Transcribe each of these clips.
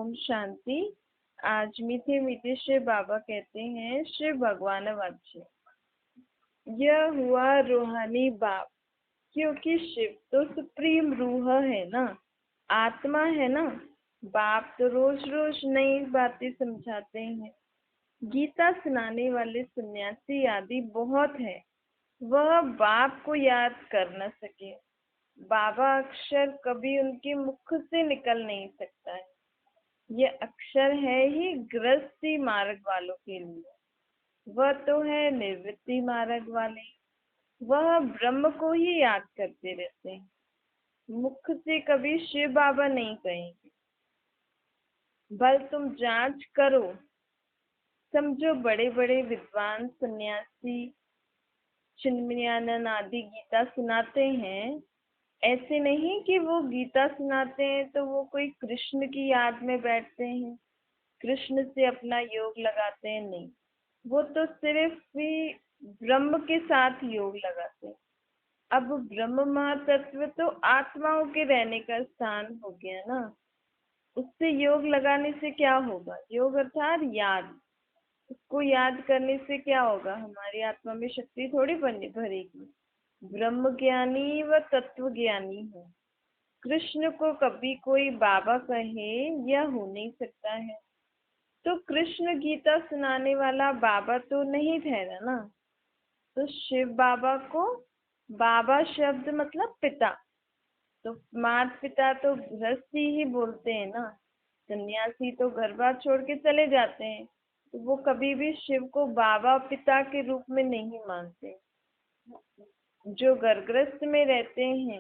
ओम शांति। आज मीठे मीठे शिव बाबा कहते हैं, शिव भगवान वाच्य। यह हुआ रूहानी बाप, क्योंकि शिव तो सुप्रीम रूह है ना, आत्मा है ना। बाप तो रोज रोज नई बातें समझाते हैं। गीता सुनाने वाले सन्यासी आदि बहुत है, वह बाप को याद कर न सके। बाबा अक्षर कभी उनके मुख से निकल नहीं सकता है। ये अक्षर है ही गृहस्थी मार्ग वालों के लिए, वह तो है निवृत्ति मार्ग वाले। वह ब्रह्म को ही याद करते रहते हैं, मुख से कभी शिव बाबा नहीं कहेंगे। बल तुम जांच करो, समझो बड़े बड़े विद्वान सन्यासी चिन्मयानंद आदि गीता सुनाते हैं। ऐसे नहीं कि वो गीता सुनाते हैं तो वो कोई कृष्ण की याद में बैठते हैं, कृष्ण से अपना योग लगाते हैं, नहीं। वो तो सिर्फ ही ब्रह्म के साथ योग लगाते हैं। अब ब्रह्म महातत्व तो आत्माओं के रहने का स्थान हो गया ना, उससे योग लगाने से क्या होगा? योग अर्थात याद। उसको याद करने से क्या होगा? हमारी आत्मा में शक्ति थोड़ी भरेगी। ब्रह्म ज्ञानी व तत्व ज्ञानी हो। कृष्ण को कभी कोई बाबा कहे यह हो नहीं सकता है, तो कृष्ण गीता सुनाने वाला बाबा तो नहीं ठहरा ना। तो शिव बाबा को, बाबा शब्द मतलब पिता, तो माता पिता तो गृहस्थी ही बोलते हैं ना। सन्यासी तो घर बार छोड़ के चले जाते हैं, तो वो कभी भी शिव को बाबा पिता के रूप में नहीं मानते। जो गर्भगृहस्थ में रहते हैं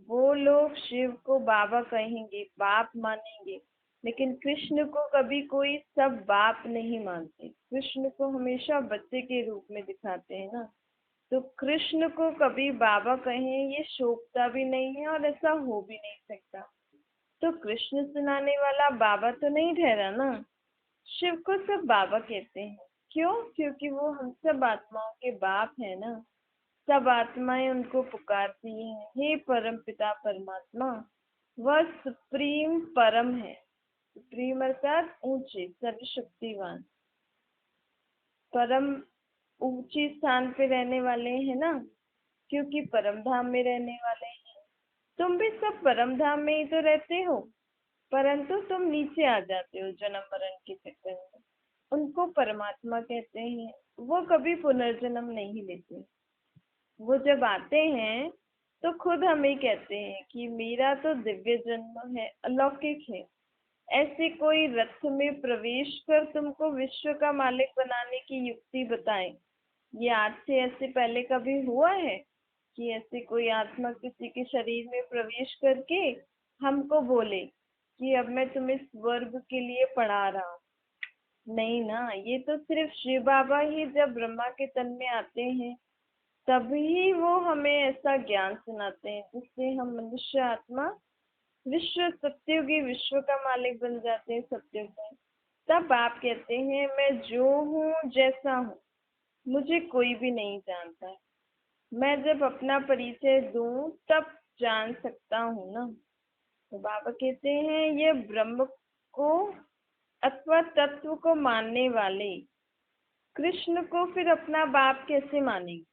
वो लोग शिव को बाबा कहेंगे, बाप मानेंगे, लेकिन कृष्ण को कभी कोई सब बाप नहीं मानते। कृष्ण को हमेशा बच्चे के रूप में दिखाते हैं ना, तो कृष्ण को कभी बाबा कहें ये शोभता भी नहीं है और ऐसा हो भी नहीं सकता। तो कृष्ण सुनाने वाला बाबा तो नहीं ठहरा ना। शिव को सब बाबा कहते हैं, क्यों? क्योंकि वो हम सब आत्माओं के बाप है ना। सब आत्माएं उनको पुकारती हैं, हे परम पिता परमात्मा। वह सुप्रीम परम है। सुप्रीम अर्थात ऊंचे, सर्वशक्तिवान। परम ऊंचे स्थान पे रहने वाले हैं ना, क्योंकि परम धाम में रहने वाले हैं। तुम भी सब परम धाम में ही तो रहते हो, परंतु तुम नीचे आ जाते हो जन्म मरण के चक्कर में। उनको परमात्मा कहते हैं। वो कभी पुनर्जन्म नहीं लेते। वो जब आते हैं तो खुद हमें कहते हैं कि मेरा तो दिव्य जन्म है, अलौकिक है। ऐसे कोई रथ में प्रवेश कर तुमको विश्व का मालिक बनाने की युक्ति बताए, ये आज से ऐसे पहले कभी हुआ है कि ऐसे कोई आत्मा किसी के शरीर में प्रवेश करके हमको बोले कि अब मैं तुम्हें स्वर्ग के लिए पढ़ा रहा हूँ? नहीं ना। ये तो सिर्फ शिव बाबा ही जब ब्रह्मा के तन में आते हैं तभी वो हमें ऐसा ज्ञान सुनाते हैं जिससे हम मनुष्य आत्मा विश्व सत्युगी विश्व का मालिक बन जाते हैं, सत्युग में। तब आप कहते हैं मैं जो हूँ जैसा हूँ, मुझे कोई भी नहीं जानता है। मैं जब अपना परिचय दूं तब जान सकता हूँ ना। तो बाबा कहते हैं ये ब्रह्म को अथवा तत्व को मानने वाले कृष्ण को फिर अपना बाप कैसे मानेंगे?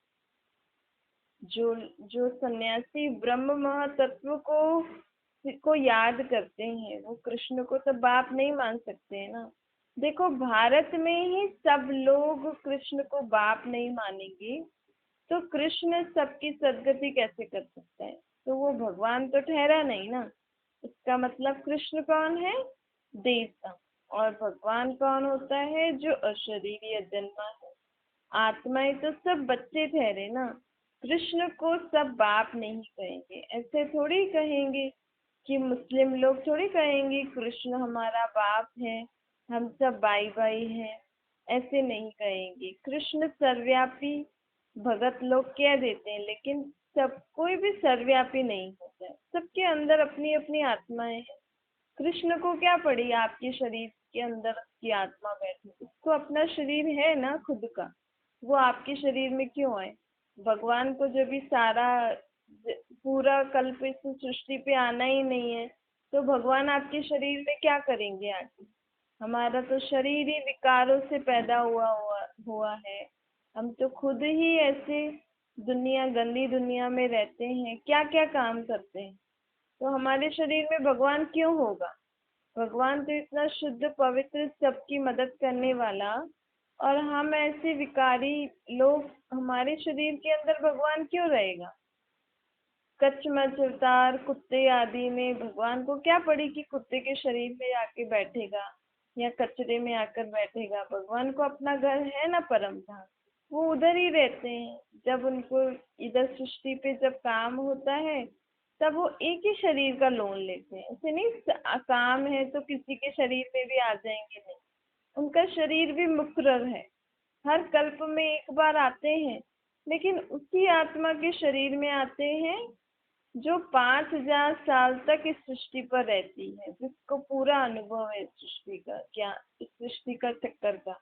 जो जो सन्यासी ब्रह्म महातत्व को याद करते हैं वो कृष्ण को तो बाप नहीं मान सकते हैं ना। देखो, भारत में ही सब लोग कृष्ण को बाप नहीं मानेंगे तो कृष्ण सबकी सदगति कैसे कर सकता है? तो वो भगवान तो ठहरा नहीं ना। इसका मतलब कृष्ण कौन है? देवता। और भगवान कौन होता है? जो अशरीरी अजन्मा है। आत्माएं तो सब बच्चे ठहरे ना। कृष्ण को सब बाप नहीं कहेंगे। ऐसे थोड़ी कहेंगे कि मुस्लिम लोग थोड़ी कहेंगे कृष्ण हमारा बाप है, हम सब भाई भाई हैं। ऐसे नहीं कहेंगे। कृष्ण सर्वव्यापी भगत लोग कह देते हैं, लेकिन सब कोई भी सर्वव्यापी नहीं होता है। सबके अंदर अपनी अपनी आत्माएं हैं। कृष्ण को क्या पड़ी आपके शरीर के अंदर की आत्मा बैठी? उसको अपना शरीर है ना खुद का। वो आपके शरीर में क्यों आए? भगवान को जब भी सारा पूरा कल्प इस सृष्टि पे आना ही नहीं है तो भगवान आपके शरीर में क्या करेंगे आके? हमारा तो शरीर ही विकारों से पैदा हुआ है। हम तो खुद ही ऐसे गंदी दुनिया में रहते हैं, क्या क्या काम करते हैं। तो हमारे शरीर में भगवान क्यों होगा? भगवान तो इतना शुद्ध पवित्र, सबकी मदद करने वाला, और हम ऐसे विकारी लोग, हमारे शरीर के अंदर भगवान क्यों रहेगा? कच्छ अवतार कुत्ते आदि में भगवान को क्या पड़ी कि कुत्ते के शरीर में आके बैठेगा या कचरे में आकर बैठेगा? भगवान को अपना घर है ना, परम धाम, वो उधर ही रहते हैं। जब उनको इधर सृष्टि पे जब काम होता है, तब वो एक ही शरीर का लोन लेते हैं। ऐसे नहीं काम है तो किसी के शरीर में भी आ जाएंगे, नहीं। उनका शरीर भी मुकर्रर है, हर कल्प में एक बार आते हैं, लेकिन उसी आत्मा के शरीर में आते हैं जो 5,000 साल तक इस सृष्टि पर रहती है, जिसको पूरा अनुभव है सृष्टि का, क्या इस सृष्टि का चक्कर का।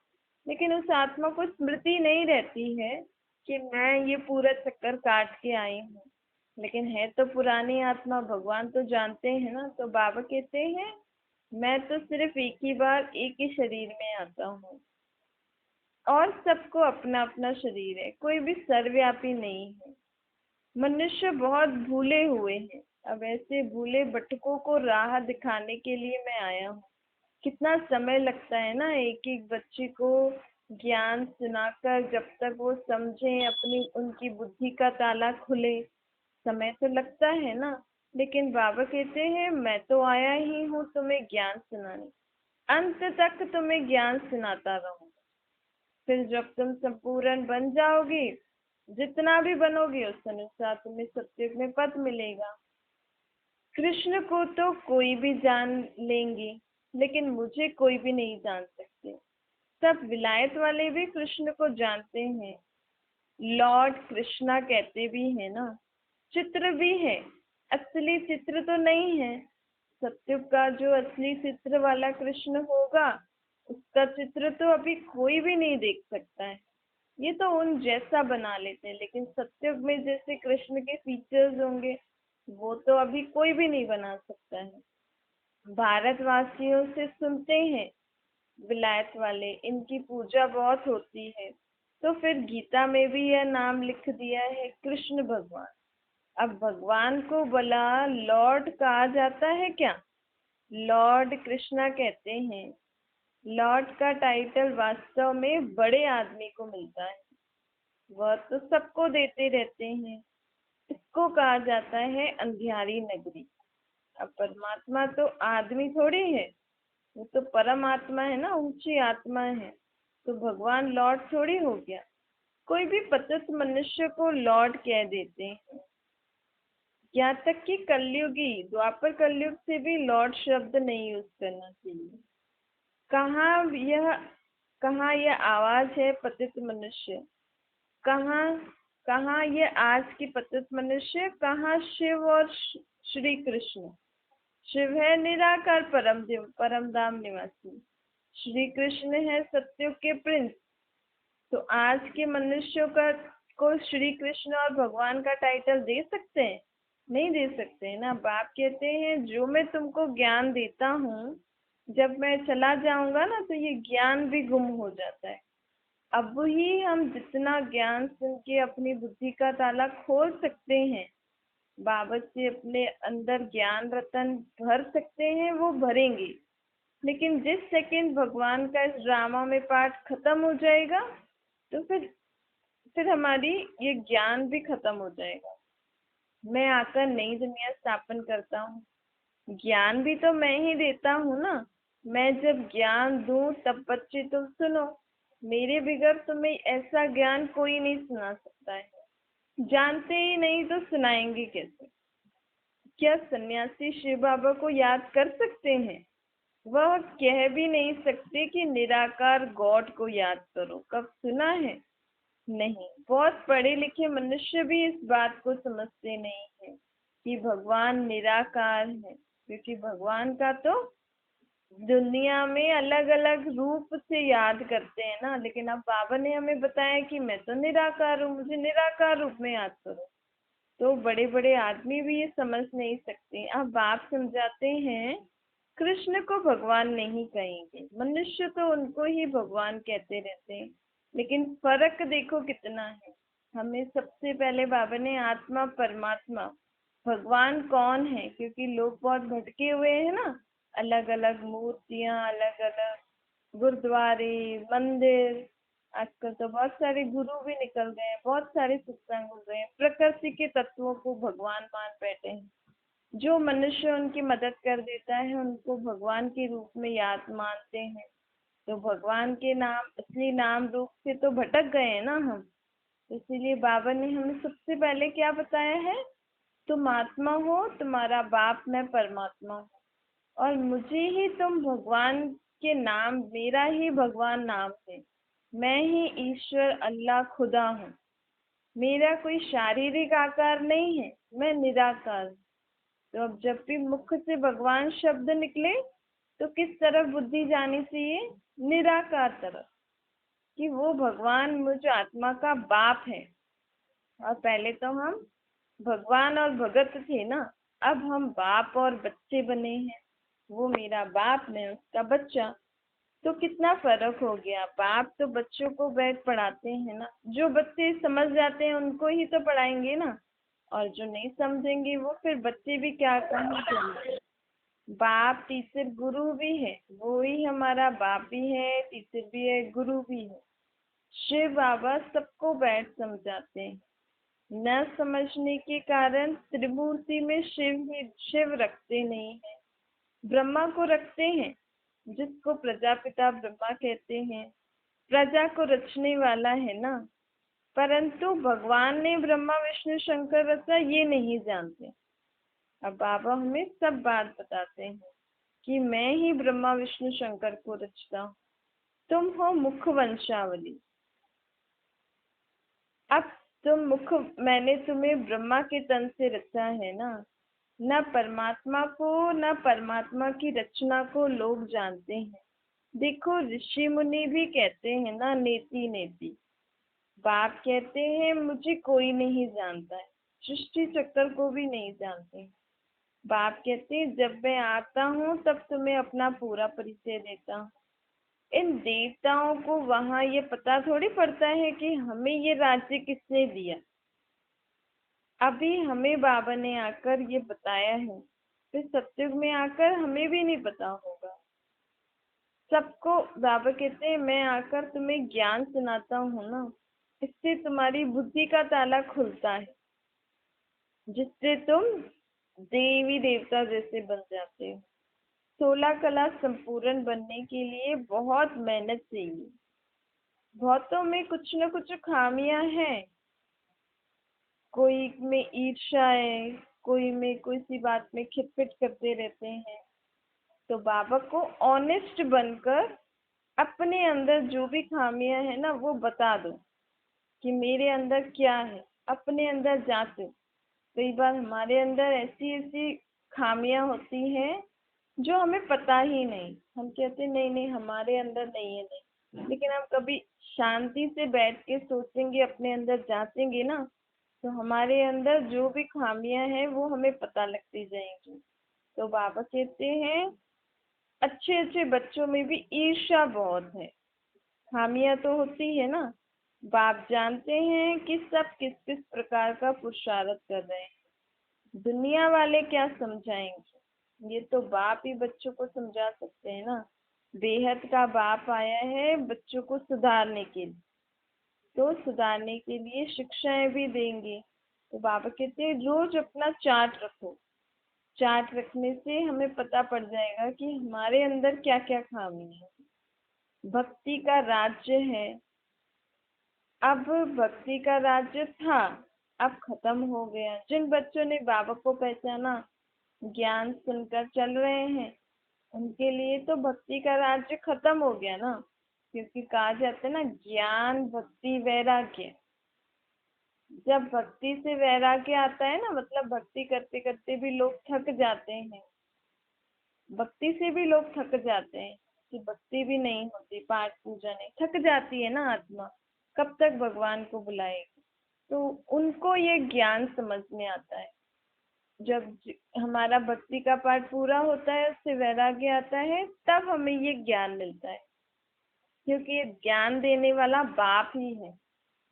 लेकिन उस आत्मा को स्मृति नहीं रहती है कि मैं ये पूरा चक्कर काट के आई हूँ। लेकिन है तो पुरानी आत्मा, भगवान तो जानते हैं ना। तो बाबा कहते हैं, मैं तो सिर्फ एक ही बार एक ही शरीर में आता हूँ, और सबको अपना अपना शरीर है, कोई भी सर्वव्यापी नहीं है। मनुष्य बहुत भूले हुए हैं। अब ऐसे भूले भटकों को राह दिखाने के लिए मैं आया हूँ। कितना समय लगता है ना एक एक बच्चे को ज्ञान सुनाकर, जब तक वो समझे, अपनी उनकी बुद्धि का ताला खुले, समय तो लगता है ना। लेकिन बाबा कहते हैं, मैं तो आया ही हूँ तुम्हें ज्ञान सुनाने, अंत तक तुम्हें ज्ञान सुनाता रहूँ। फिर जब तुम संपूर्ण बन जाओगे, जितना भी बनोगे उस अनुसार तुम्हें सत्युग में पद मिलेगा। कृष्ण को तो कोई भी जान लेंगे, लेकिन मुझे कोई भी नहीं जान सकते। सब विलायत वाले भी कृष्ण को जानते हैं, लॉर्ड कृष्णा कहते भी है ना। चित्र भी है, असली चित्र तो नहीं है। सत्युग का जो असली चित्र वाला कृष्ण होगा, उसका चित्र तो अभी कोई भी नहीं देख सकता है। ये तो उन जैसा बना लेते हैं, लेकिन सत्युग में जैसे कृष्ण के फीचर्स होंगे, वो तो अभी कोई भी नहीं बना सकता है। भारतवासियों से सुनते हैं विलायत वाले, इनकी पूजा बहुत होती है, तो फिर गीता में भी यह नाम लिख दिया है, कृष्ण भगवान। अब भगवान को भला लॉर्ड कहा जाता है क्या? लॉर्ड कृष्णा कहते हैं। लॉर्ड का टाइटल वास्तव में बड़े आदमी को मिलता है, वह तो सबको देते रहते हैं। इसको कहा जाता है अंधियारी नगरी। अब परमात्मा तो आदमी थोड़ी है, वो तो परम आत्मा है ना, ऊंची आत्मा है। तो भगवान लॉर्ड थोड़ी हो गया। कोई भी पतित मनुष्य को लॉर्ड कह देते हैं। यहाँ तक कि कलयुगी, द्वापर कलयुग से भी लॉर्ड शब्द नहीं यूज करना चाहिए। कहाँ यह कहाँ यह आवाज है पतित मनुष्य? कहाँ कहाँ ये आज की पतित मनुष्य? कहाँ शिव और श्री कृष्ण? शिव है निराकार परम धाम निवासी, श्री कृष्ण है सत्युग के प्रिंस। तो आज के मनुष्यों का को श्री कृष्ण और भगवान का टाइटल दे सकते हैं? नहीं दे सकते हैं ना। बाप कहते हैं, जो मैं तुमको ज्ञान देता हूँ, जब मैं चला जाऊंगा ना, तो ये ज्ञान भी गुम हो जाता है। अब ही हम जितना ज्ञान सुन के अपनी बुद्धि का ताला खोल सकते हैं, बाबा से अपने अंदर ज्ञान रतन भर सकते हैं, वो भरेंगे। लेकिन जिस सेकंड भगवान का इस ड्रामा में पार्ट खत्म हो जाएगा, तो फिर हमारी ये ज्ञान भी खत्म हो जाएगा। मैं आकर नई दुनिया स्थापन करता हूँ, ज्ञान भी तो मैं ही देता हूँ ना। मैं जब ज्ञान दूं, तब बच्चे तुम सुनो। मेरे बगैर तुम्हें ऐसा ज्ञान कोई नहीं सुना सकता है। जानते ही नहीं तो सुनाएंगे कैसे? क्या सन्यासी शिव बाबा को याद कर सकते हैं? वह कह भी नहीं सकते कि निराकार गॉड को याद करो। कब सुना है? नहीं। बहुत पढ़े लिखे मनुष्य भी इस बात को समझते नहीं है कि भगवान निराकार है, क्योंकि भगवान का तो दुनिया में अलग अलग रूप से याद करते हैं ना। लेकिन अब बाबा ने हमें बताया कि मैं तो निराकार हूँ, मुझे निराकार रूप में याद करो। तो बड़े बड़े आदमी भी ये समझ नहीं सकते। अब बाप समझाते हैं कृष्ण को भगवान नहीं कहेंगे, मनुष्य तो उनको ही भगवान कहते रहते हैं। लेकिन फर्क देखो कितना है। हमें सबसे पहले बाबा ने आत्मा परमात्मा भगवान कौन है, क्योंकि लोग बहुत भटके हुए हैं ना, अलग अलग मूर्तियां, अलग अलग गुरुद्वारे, मंदिर। आजकल तो बहुत सारे गुरु भी निकल गए हैं, बहुत सारे सत्संग हो गए हैं, प्रकृति के तत्वों को भगवान मान बैठे हैं। जो मनुष्य उनकी मदद कर देता है उनको भगवान के रूप में याद मानते हैं। तो भगवान के नाम, असली नाम रूप से तो भटक गए हैं ना हम। इसीलिए बाबा ने हमें सबसे पहले क्या बताया है, तुम आत्मा हो, तुम्हारा बाप मैं परमात्मा हूँ, और मुझे ही तुम भगवान के नाम, मेरा ही भगवान नाम है। मैं ही ईश्वर अल्लाह खुदा हूँ। मेरा कोई शारीरिक आकार नहीं है, मैं निराकार हूँ। तो अब जब भी मुख से भगवान शब्द निकले तो किस तरफ बुद्धि जानी चाहिए, निराकार तरफ, कि वो भगवान मुझ आत्मा का बाप है। और पहले तो हम भगवान और भगत थे ना, अब हम बाप और बच्चे बने हैं। वो मेरा बाप, मैं उसका बच्चा। तो कितना फर्क हो गया। बाप तो बच्चों को बैठ पढ़ाते हैं ना, जो बच्चे समझ जाते हैं उनको ही तो पढ़ाएंगे ना, और जो नहीं समझेंगे वो फिर बच्चे भी क्या कहेंगे। बाप टीचर गुरु भी है, वो ही हमारा बाप भी है, टीचर भी है, गुरु भी है। शिव बाबा सबको बैठ समझाते हैं। न समझने के कारण त्रिमूर्ति में शिव रखते नहीं है, ब्रह्मा को रखते हैं, जिसको प्रजापिता ब्रह्मा कहते हैं। प्रजा को रचने वाला है ना, परंतु भगवान ने ब्रह्मा विष्णु शंकर रचा ये नहीं जानते। अब बाबा हमें सब बात बताते हैं कि मैं ही ब्रह्मा विष्णु शंकर को रचता हूँ। तुम हो मुख वंशावली। अब तुम मुख, मैंने तुम्हें ब्रह्मा के तन से रचा है ना। न परमात्मा को, न परमात्मा की रचना को लोग जानते हैं। देखो ऋषि मुनि भी कहते हैं ना, नेति नेति। बाप कहते हैं मुझे कोई नहीं जानता है, सृष्टि चक्र को भी नहीं जानते। बाप कहते हैं जब मैं आता हूँ तब तुम्हें अपना पूरा परिचय देता हूँ। इन देवताओं को वहां ये पता थोड़ी पड़ता है कि हमें ये राज्य किसने दिया। अभी हमें बाबा ने आकर ये बताया है, फिर सत्युग में आकर हमें भी नहीं पता होगा। सबको बाबा कहते हैं मैं आकर तुम्हें ज्ञान सुनाता हूँ ना, इससे तुम्हारी बुद्धि का ताला खुलता है, जिससे तुम देवी देवता जैसे बन जाते हो। 16 कला संपूर्ण बनने के लिए बहुत मेहनत चाहिए। बहुतों में कुछ न कुछ खामियां हैं। कोई में ईर्ष्या है, कोई में कोई सी बात में खिटपिट करते रहते हैं। तो बाबा को ऑनेस्ट बनकर अपने अंदर जो भी खामियां है ना वो बता दो कि मेरे अंदर क्या है, अपने अंदर जांचो। कई बार हमारे अंदर ऐसी ऐसी खामियां होती हैं जो हमें पता ही नहीं, हम कहते नहीं नहीं हमारे अंदर नहीं है, नहीं। लेकिन हम कभी शांति से बैठ के सोचेंगे, अपने अंदर जांचेंगे ना, तो हमारे अंदर जो भी खामियां हैं वो हमें पता लगती जाएंगी। तो बाबा कहते हैं अच्छे अच्छे बच्चों में भी ईर्ष्या बहुत है, खामियां तो होती है ना। बाप जानते हैं कि सब किस किस प्रकार का पुरुषार्थ कर रहे हैं, दुनिया वाले क्या समझाएंगे, ये तो बाप ही बच्चों को समझा सकते हैं ना। बेहद का बाप आया है बच्चों को सुधारने के लिए, तो सुधारने के लिए शिक्षाएं भी देंगे। तो बाबा कहते हैं रोज अपना चार्ट रखो, चार्ट रखने से हमें पता पड़ जाएगा कि हमारे अंदर क्या क्या खामी है। भक्ति का राज्य है, अब भक्ति का राज्य था, अब खत्म हो गया। जिन बच्चों ने बाबा को पहचाना, ज्ञान सुनकर चल रहे हैं, उनके लिए तो भक्ति का राज्य खत्म हो गया ना। क्योंकि कहा जाता है ना ज्ञान भक्ति वैराग्य। जब भक्ति से वैराग्य आता है ना, मतलब भक्ति करते करते भी लोग थक जाते हैं, भक्ति से भी लोग थक जाते हैं कि भक्ति भी नहीं होती, पाठ पूजा नहीं, थक जाती है ना आत्मा, कब तक भगवान को बुलाएगी। तो उनको ये ज्ञान समझ में आता है। जब हमारा भक्ति का पाठ पूरा होता है, उससे वैराग्य आता है, तब हमें ये ज्ञान मिलता है, क्योंकि ये ज्ञान देने वाला बाप ही है,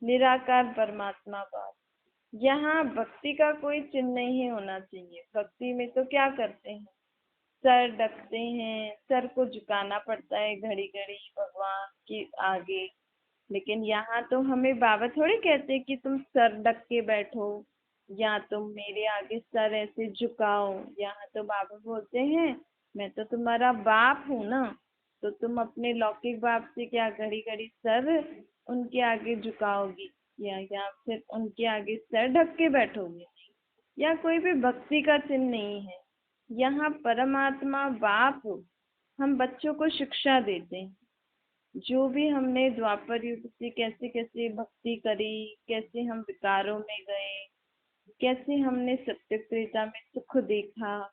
निराकार परमात्मा बाप। यहाँ भक्ति का कोई चिन्ह नहीं होना चाहिए। भक्ति में तो क्या करते हैं, सर ढकते हैं, सर को झुकाना पड़ता है घड़ी घड़ी भगवान के आगे। लेकिन यहाँ तो हमें बाबा थोड़ी कहते कि तुम सर ढक के बैठो या तुम मेरे आगे सर ऐसे झुकाओ। यहाँ तो बाबा बोलते हैं मैं तो तुम्हारा बाप हूँ ना, तो तुम अपने लौकिक बाप से क्या घड़ी घड़ी सर उनके आगे झुकाओगी या फिर उनके आगे सर ढक के बैठोगे? या कोई भी भक्ति का चिन्ह नहीं है। यहाँ परमात्मा बाप हम बच्चों को शिक्षा देते हैं। जो भी हमने द्वापर युग से कैसे कैसे भक्ति करी, कैसे हम विकारों में गए, कैसे हमने सत्य त्रेता में सुख देखा,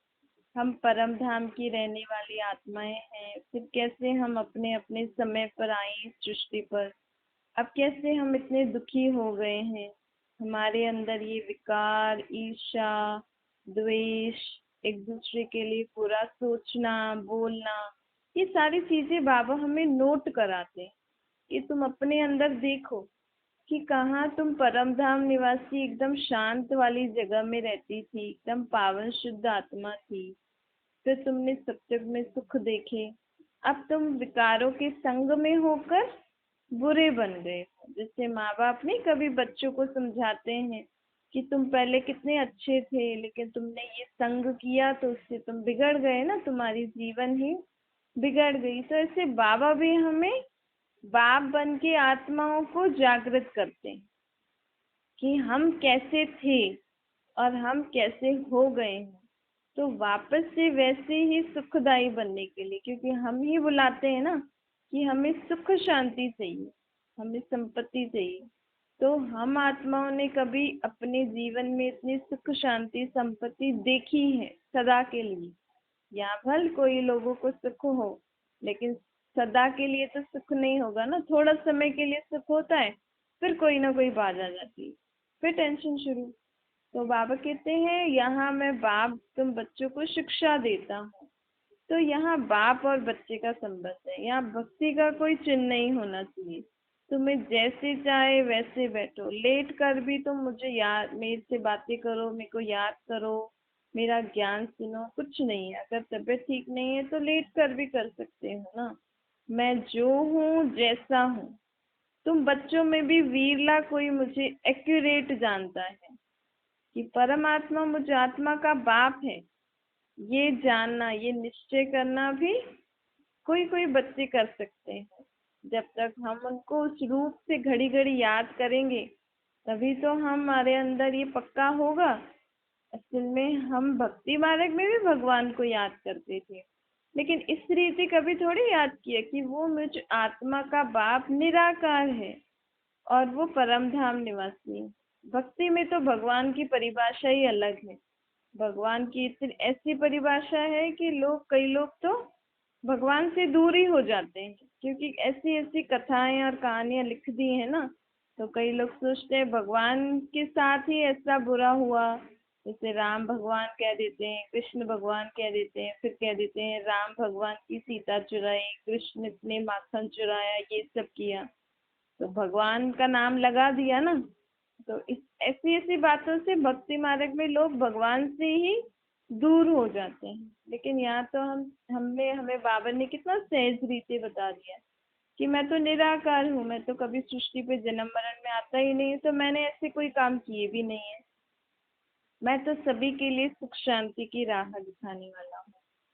हम परम धाम की रहने वाली आत्माएं हैं, फिर कैसे हम अपने अपने समय पर आए इस सृष्टि पर, अब कैसे हम इतने दुखी हो गए हैं, हमारे अंदर ये विकार, ईर्ष्या, द्वेष, एक दूसरे के लिए बुरा सोचना, बोलना, ये सारी चीजें बाबा हमें नोट कराते हैं कि तुम अपने अंदर देखो कि कहाँ तुम परम धाम निवासी एकदम शांत वाली जगह में रहती थी, एकदम पावन शुद्ध आत्मा थी। फिर तुमने सत्युग में सुख देखे, अब तुम विकारों के संग में होकर बुरे बन गए हो। जैसे माँ बाप नहीं कभी बच्चों को समझाते हैं कि तुम पहले कितने अच्छे थे, लेकिन तुमने ये संग किया तो उससे तुम बिगड़ गए ना, तुम्हारी जीवन ही बिगड़ गई। तो ऐसे बाबा भी हमें बाप बन के आत्माओं को जागृत करते हैं कि हम कैसे थे और हम कैसे हो गए हैं, तो वापस से वैसे ही सुखदायी बनने के लिए, क्योंकि हम ही बुलाते हैं ना कि हमें सुख शांति चाहिए, हमें संपत्ति चाहिए। तो हम आत्माओं ने कभी अपने जीवन में इतनी सुख शांति संपत्ति देखी है सदा के लिए। या भल कोई लोगों को सुख हो, लेकिन सदा के लिए तो सुख नहीं होगा ना, थोड़ा समय के लिए सुख होता है, फिर कोई ना कोई बात आ जाती है, फिर टेंशन शुरू। तो बाबा कहते हैं यहाँ मैं बाप तुम बच्चों को शिक्षा देता हूँ। तो यहाँ बाप और बच्चे का संबंध है, यहाँ भक्ति का कोई चिन्ह नहीं होना चाहिए। तुम्हें जैसे चाहे वैसे बैठो, लेट कर भी तुम मुझे याद, मेरे से बातें करो, मेरे को याद करो, मेरा ज्ञान सुनो, कुछ नहीं है। अगर तबीयत ठीक नहीं है तो लेट कर भी कर सकते हो ना। मैं जो हूँ जैसा हूँ, तुम बच्चों में भी वीरला कोई मुझे एक्यूरेट जानता है कि परमात्मा मुझ आत्मा का बाप है। ये जानना, ये निश्चय करना भी कोई कोई बच्चे कर सकते हैं। जब तक हम उनको उस रूप से घड़ी घड़ी याद करेंगे, तभी तो हमारे अंदर ये पक्का होगा। असल में हम भक्ति मार्ग में भी भगवान को याद करते थे, लेकिन इस रीति कभी थोड़ी याद किया कि वो मुझ आत्मा का बाप निराकार है और वो परम धाम निवासी है। भक्ति में तो भगवान की परिभाषा ही अलग है। भगवान की इतनी ऐसी परिभाषा है कि कई लोग तो भगवान से दूर ही हो जाते हैं, क्योंकि ऐसी ऐसी कथाएं और कहानियां लिख दी है ना। तो कई लोग सोचते हैं भगवान के साथ ही ऐसा बुरा हुआ। जैसे राम भगवान कह देते हैं, कृष्ण भगवान कह देते हैं, फिर कह देते हैं राम भगवान की सीता चुराई, कृष्ण ने माखन चुराया, ये सब किया, तो भगवान का नाम लगा दिया ना। तो इस ऐसी ऐसी बातों से भक्ति मार्ग में लोग भगवान से ही दूर हो जाते हैं। लेकिन यहाँ तो हमें बाबा ने कितना सहज रीति बता दिया कि मैं तो निराकार हूँ, मैं तो कभी सृष्टि पे जन्म मरण में आता ही नहीं, तो मैंने ऐसे कोई काम किए भी नहीं है। मैं तो सभी के लिए सुख शांति की राह दिखाने वाला हूँ।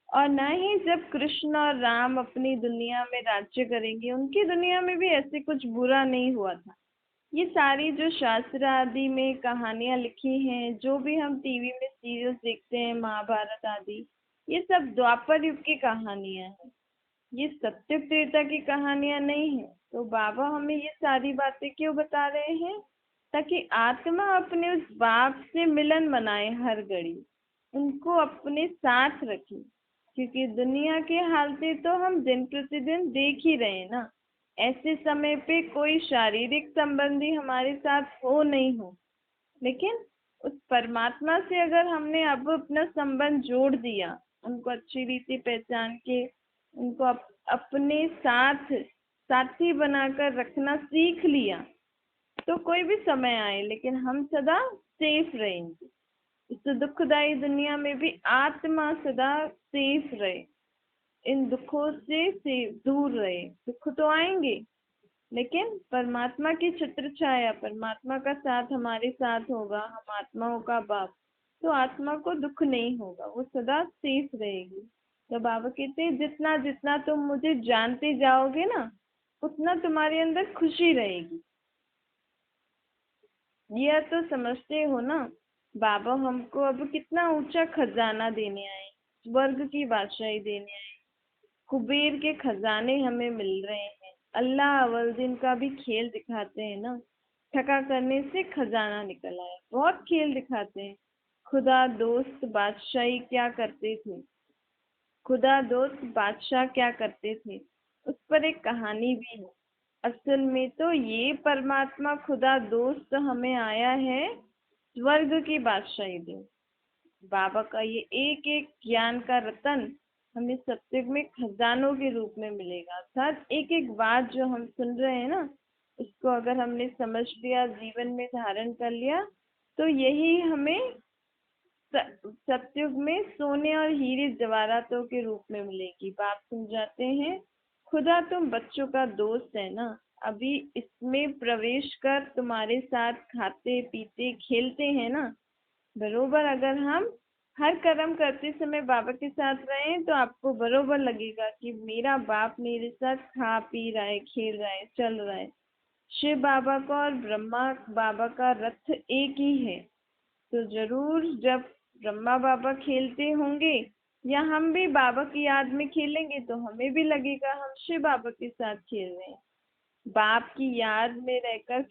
और न ही जब कृष्ण और राम अपनी दुनिया में राज्य करेंगे, उनकी दुनिया में भी ऐसे कुछ बुरा नहीं हुआ था। ये सारी जो शास्त्र आदि में कहानियां लिखी हैं, जो भी हम टीवी में सीरियल्स देखते हैं, महाभारत आदि, ये सब द्वापर युग की कहानियां हैं, ये सत्य त्रेता की कहानियां नहीं है। तो बाबा हमें ये सारी बातें क्यों बता रहे हैं? ताकि आत्मा अपने उस बाप से मिलन मनाए हर घड़ी, उनको अपने साथ रखे। क्योंकि दुनिया के हालतें तो हम दिन प्रतिदिन देख ही रहे हैं ना। ऐसे समय पे कोई शारीरिक संबंधी हमारे साथ हो नहीं हो, लेकिन उस परमात्मा से अगर हमने अब अपना संबंध जोड़ दिया, उनको अच्छी रीति पहचान के उनको अपने साथ साथी बनाकर रखना सीख लिया, तो कोई भी समय आए लेकिन हम सदा सेफ रहेंगे। इस दुखदाई दुनिया में भी आत्मा सदा सेफ रहे, इन दुखों से दूर रहे। दुख तो आएंगे लेकिन परमात्मा की छत्र छाया, परमात्मा का साथ हमारे साथ होगा, हम आत्माओं का बाप, तो आत्मा को दुख नहीं होगा, वो सदा सेफ रहेगी। तो बाबा कहते हैं जितना जितना तुम मुझे जानते जाओगे ना, उतना तुम्हारे अंदर खुशी रहेगी। यह तो समझते हो ना, बाबा हमको अब कितना ऊंचा खजाना देने आए, स्वर्ग की बादशाही देने आए, कुबेर के खजाने हमें मिल रहे हैं। अल्लाह अव्वल दिन का भी खेल दिखाते हैं ना, ठका करने से खजाना निकल आया, बहुत खेल दिखाते हैं। खुदा दोस्त बादशाही क्या करते थे, खुदा दोस्त बादशाह क्या करते थे, उस पर एक कहानी भी है। असल में तो ये परमात्मा खुदा दोस्त हमें आया है स्वर्ग की बादशाही दे। बाबा का ये एक एक ज्ञान का रतन हमें सत्युग में खजानों के रूप में मिलेगा। अर्थात एक एक बात जो हम सुन रहे हैं ना, उसको अगर हमने समझ लिया, जीवन में धारण कर लिया, तो यही हमें सतयुग में सोने और हीरे जवाहरातों के रूप में मिलेगी। बाप समझाते हैं, खुदा तुम बच्चों का दोस्त है ना, अभी इसमें प्रवेश कर तुम्हारे साथ खाते पीते खेलते हैं ना, बरोबर अगर हम हर कर्म करते समय बाबा के साथ रहें तो आपको बरोबर लगेगा कि मेरा बाप मेरे साथ खा पी रहा है, खेल रहा है, चल रहा है। शिव बाबा का और ब्रह्मा बाबा का रथ एक ही है, तो जरूर जब ब्रह्मा बाबा खेलते होंगे या हम भी बाबा की याद में खेलेंगे तो हमें भी लगेगा हम शिव बाबा के साथ खेल रहे हैं। बाप की याद में रहकर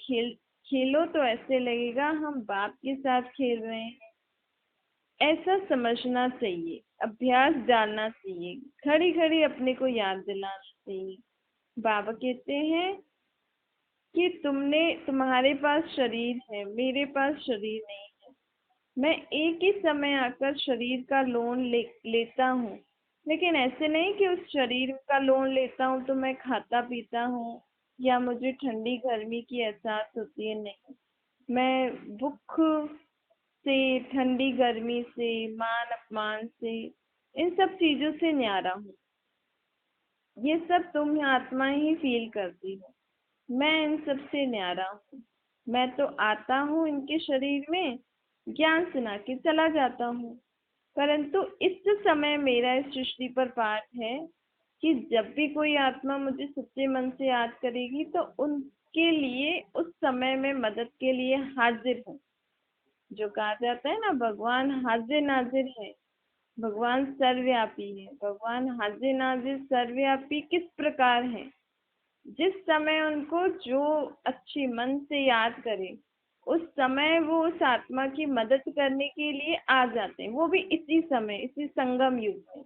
खेलो तो ऐसे लगेगा हम बाप के साथ खेल रहे हैं। ऐसा समझना चाहिए, अभ्यास डालना चाहिए, खड़ी खड़ी अपने को याद दिलाना चाहिए। बाबा कहते हैं कि तुम्हारे पास शरीर है, मेरे पास शरीर नहीं है। मैं एक ही समय आकर शरीर का लोन लेता हूँ, लेकिन ऐसे नहीं कि उस शरीर का लोन लेता हूँ तो मैं खाता पीता हूँ या मुझे ठंडी गर्मी की एहसास होती है, नहीं। मैं भूख से, ठंडी गर्मी से, मान अपमान से, इन सब चीजों से न्यारा हूँ। ये सब तुम आत्मा ही फील करती हो, मैं इन सब से न्यारा हूँ। मैं तो आता हूँ इनके शरीर में, ज्ञान सुना के चला जाता हूँ, परंतु इस समय मेरा इस सृष्टि पर पाठ है कि जब भी कोई आत्मा मुझे सच्चे मन से याद करेगी तो उनके लिए उस समय में मदद के लिए हाजिर हूँ। जो कहा जाता है ना, भगवान हाजिर नाजिर है, भगवान सर्वव्यापी है। भगवान हाजिर नाजिर सर्वव्यापी किस प्रकार है, जिस समय उनको जो अच्छी मन से याद करे उस समय वो उस आत्मा की मदद करने के लिए आ जाते हैं, वो भी इसी समय, इसी संगम युग में।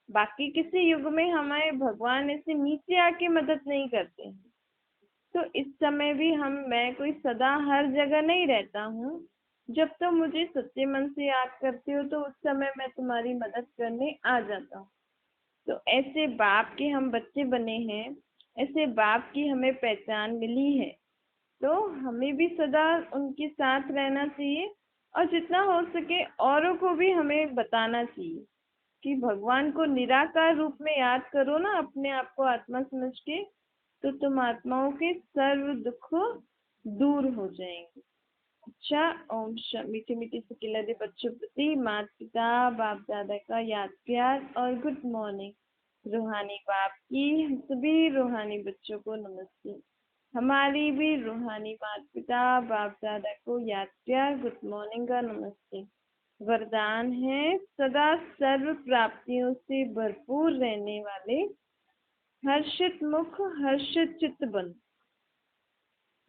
बाकी किसी युग में हमारे भगवान ऐसे नीचे आके मदद नहीं करते हैं। तो इस समय भी मैं कोई सदा हर जगह नहीं रहता हूँ। जब तो मुझे सच्चे मन से याद करते हो तो उस समय मैं तुम्हारी मदद करने आ जाता हूँ। तो ऐसे बाप के हम बच्चे बने हैं, ऐसे बाप की हमें पहचान मिली है, तो हमें भी सदा उनके साथ रहना चाहिए और जितना हो सके औरों को भी हमें बताना चाहिए कि भगवान को निराकार रूप में याद करो ना, अपने आप को आत्मा समझ के, तो तुम आत्माओं के सर्व दुख दूर हो जाएंगे। अच्छा, ओम मीठे मीठे से खिलाते बच्चों प्रति माता पिता बाप दादा का याद प्यार और गुड मॉर्निंग। रूहानी बाप की हम सभी रूहानी बच्चों को नमस्ते। हमारी भी रूहानी माता पिता बाप दादा को याद प्यार गुड मॉर्निंग का नमस्ते। वरदान है, सदा सर्व प्राप्तियों से भरपूर रहने वाले, हर्षित मुख हर्षित चित्त बन।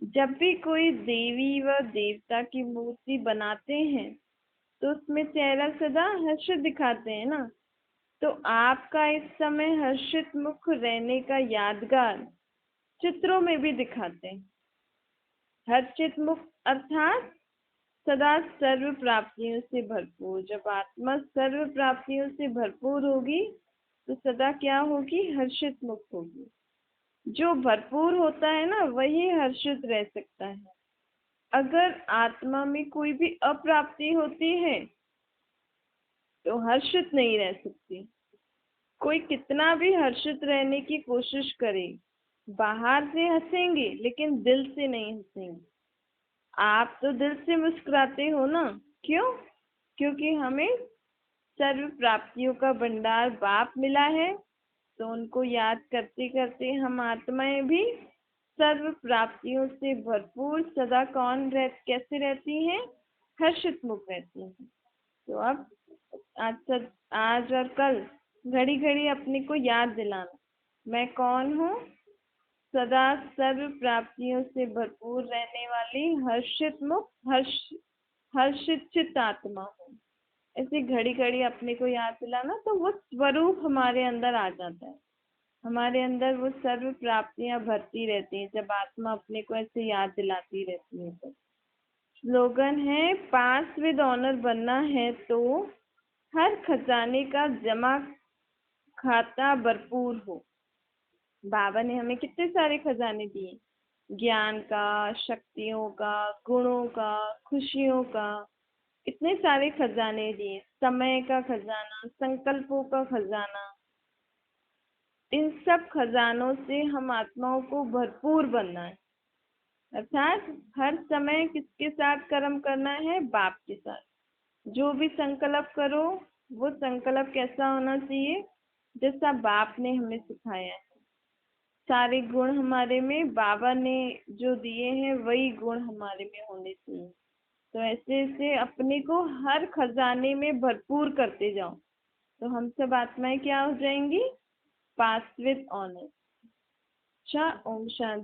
जब भी कोई देवी व देवता की मूर्ति बनाते हैं तो उसमें चेहरा सदा हर्षित दिखाते हैं ना, तो आपका इस समय हर्षित मुख रहने का यादगार चित्रों में भी दिखाते हैं। हर्षित मुक्त अर्थात सदा सर्व प्राप्तियों से भरपूर। जब आत्मा सर्व प्राप्तियों से भरपूर होगी तो सदा क्या होगी? हर्षित मुक्त होगी। जो भरपूर होता है ना वही हर्षित रह सकता है। अगर आत्मा में कोई भी अप्राप्ति होती है तो हर्षित नहीं रह सकती। कोई कितना भी हर्षित रहने की कोशिश करे, बाहर से हंसेंगे लेकिन दिल से नहीं हंसेंगे। आप तो दिल से मुस्कुराते हो ना, क्यों? क्योंकि हमें सर्व प्राप्तियों का भंडार बाप मिला है, तो उनको याद करते करते हम आत्माएं भी सर्व प्राप्तियों से भरपूर सदा कैसे रहती हैं? हर्षित मुक्त रहती हैं। तो अब आज और कल घड़ी घड़ी अपने को याद दिलाना, मैं कौन हूँ? सदा सर्व प्राप्तियों से भरपूर रहने वाली हर्षित मुक्त हर्षित चित्त आत्मा हूँ। ऐसे घड़ी घड़ी अपने को याद दिलाना तो वो स्वरूप हमारे अंदर आ जाता है। हमारे अंदर वो सर्व प्राप्तियां भरती रहती हैं जब आत्मा अपने को ऐसे याद दिलाती रहती है। तो स्लोगन है, पास विद ऑनर बनना है तो हर खजाने का जमा खाता भरपूर हो। बाबा ने हमें कितने सारे खजाने दिए, ज्ञान का, शक्तियों का, गुणों का, खुशियों का, इतने सारे खजाने दिए। समय का खजाना, संकल्पों का खजाना, इन सब खजानों से हम आत्माओं को भरपूर बनना है। अर्थात हर समय किसके साथ कर्म करना है? बाप के साथ। जो भी संकल्प करो वो संकल्प कैसा होना चाहिए? जैसा बाप ने हमें सिखाया है। सारे गुण हमारे में बाबा ने जो दिए हैं वही गुण हमारे में होने चाहिए। तो ऐसे ऐसे अपने को हर खजाने में भरपूर करते जाओ तो हम सब आत्माएं क्या हो जाएंगी? पास विद ऑनर। अच्छा, ओम शांति।